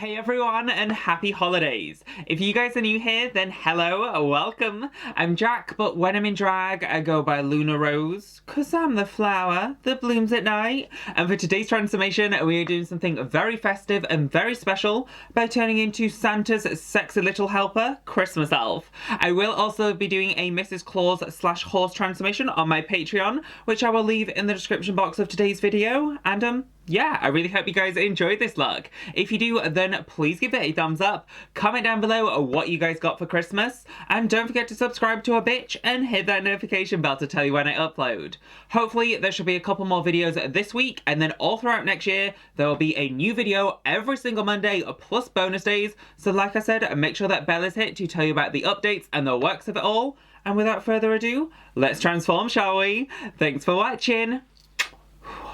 Hey everyone, and happy holidays! If you guys are new here, then hello, welcome! I'm Jack, but when I'm in drag, I go by LUNAROSE, 'cause I'm the flower that blooms at night. And for today's transformation, we are doing something very festive and very special by turning into Santa's sexy little helper, Christmas elf. I will also be doing a Mrs. Claus/horse transformation on my Patreon, which I will leave in the description box of today's video, and yeah, I really hope you guys enjoyed this look. If you do, then please give it a thumbs up, comment down below what you guys got for Christmas, and don't forget to subscribe to a bitch and hit that notification bell to tell you when I upload. Hopefully there should be a couple more videos this week, and then all throughout next year there will be a new video every single Monday plus bonus days, so like I said, make sure that bell is hit to tell you about the updates and the works of it all. And without further ado, let's transform, shall we? Thanks for watching.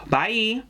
Bye!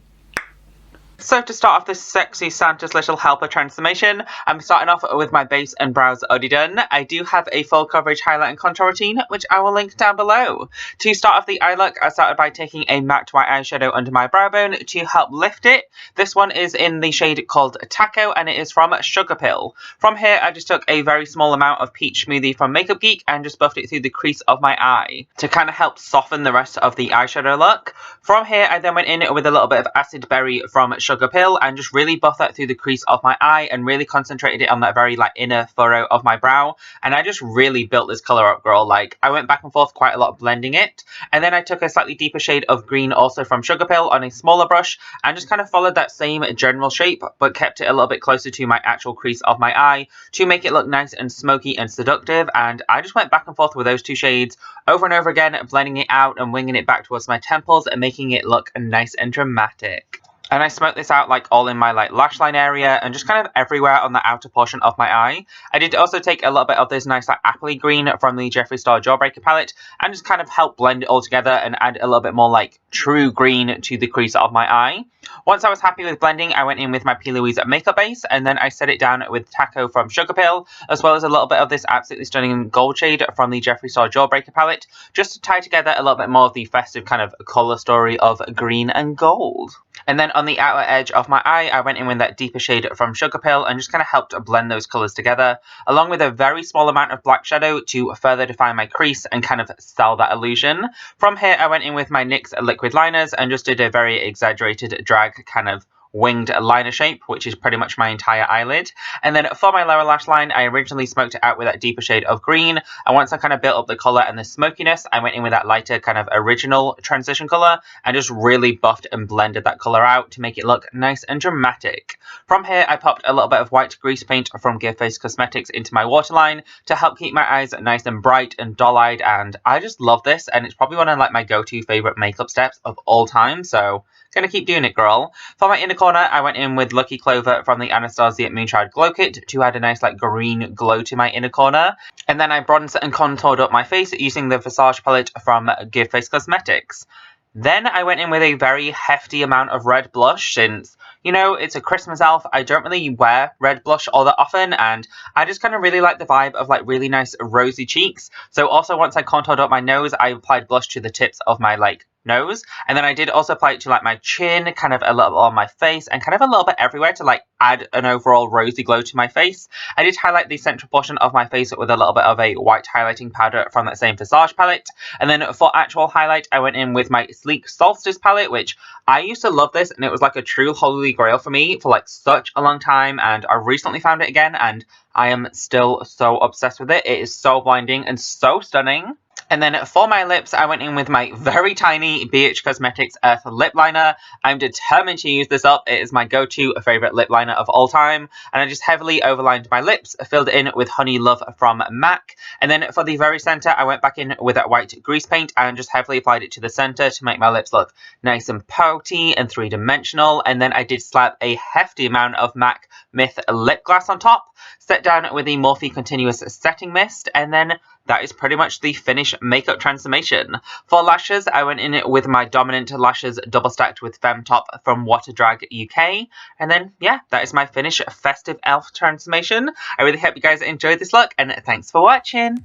So to start off this sexy Santa's little helper transformation, I'm starting off with my base and brows already done. I do have a full coverage highlight and contour routine, which I will link down below. To start off the eye look, I started by taking a matte white eyeshadow under my brow bone to help lift it. This one is in the shade called Taco, and it is from Sugar Pill. From here, I just took a very small amount of Peach Smoothie from Makeup Geek and just buffed it through the crease of my eye to kind of help soften the rest of the eyeshadow look. From here, I then went in with a little bit of Acid Berry from Sugar Pill and just really buffed that through the crease of my eye and really concentrated it on that very inner furrow of my brow, and I just really built this colour up, girl. I went back and forth quite a lot blending it, and then I took a slightly deeper shade of green also from Sugar Pill on a smaller brush and just kind of followed that same general shape but kept it a little bit closer to my actual crease of my eye to make it look nice and smoky and seductive. And I just went bash and forth with those two shades over and over again, blending it out and winging it back towards my temples and making it look nice and dramatic. And I smoked this out all in my lash line area and just kind of everywhere on the outer portion of my eye. I did also take a little bit of this nice appley green from the Jeffree Star Jawbreaker palette and just kind of help blend it all together and add a little bit more true green to the crease of my eye. Once I was happy with blending, I went in with my P. Louise makeup base and then I set it down with Taco from Sugar Pill, as well as a little bit of this absolutely stunning gold shade from the Jeffree Star Jawbreaker palette, just to tie together a little bit more of the festive kind of colour story of green and gold. And then on the outer edge of my eye, I went in with that deeper shade from Sugar Pill and just kind of helped blend those colours together, along with a very small amount of black shadow to further define my crease and kind of sell that illusion. From here, I went in with my NYX liquid liners and just did a very exaggerated drag kind of winged liner shape, which is pretty much my entire eyelid. And then for my lower lash line, I originally smoked it out with that deeper shade of green, and once I kind of built up the colour and the smokiness, I went in with that lighter kind of original transition colour and just really buffed and blended that colour out to make it look nice and dramatic. From here, I popped a little bit of white grease paint from Givehead Cosmetics into my waterline to help keep my eyes nice and bright and doll-eyed, and I just love this, and it's probably one of my go-to favourite makeup steps of all time, so gonna keep doing it, girl. For my inner corner, I went in with Lucky Clover from the Anastasia Moonchild Glow Kit to add a nice green glow to my inner corner. And then I bronzed and contoured up my face using the Visage palette from Givehead Cosmetics. Then I went in with a very hefty amount of red blush since, you know, it's a Christmas elf. I don't really wear red blush all that often, and I just kind of really like the vibe of really nice rosy cheeks. So also once I contoured up my nose, I applied blush to the tips of my nose, and then I did also apply it to my chin, kind of a little bit on my face, and kind of a little bit everywhere to add an overall rosy glow to my face. I did highlight the central portion of my face with a little bit of a white highlighting powder from that same Visage palette, and then for actual highlight, I went in with my sleek Solstice palette, which I used to love this, and it was a true holy grail for me for such a long time, and I recently found it again, and I am still so obsessed with it. It is so blinding and so stunning. And then for my lips, I went in with my very tiny BH Cosmetics Earth lip liner. I'm determined to use this up. It is my go-to favourite lip liner of all time. And I just heavily overlined my lips, filled it in with Honey Love from MAC. And then for the very centre, I went back in with that white grease paint and just heavily applied it to the centre to make my lips look nice and pouty and three-dimensional. And then I did slap a hefty amount of MAC Myth lip gloss on top, set down with the Morphe Continuous Setting Mist, and then that is pretty much the finished makeup transformation. For lashes, I went in with my Dominant Lashes double stacked with Femme top from Water Drag UK. And then, yeah, that is my finished festive elf transformation. I really hope you guys enjoyed this look, and thanks for watching.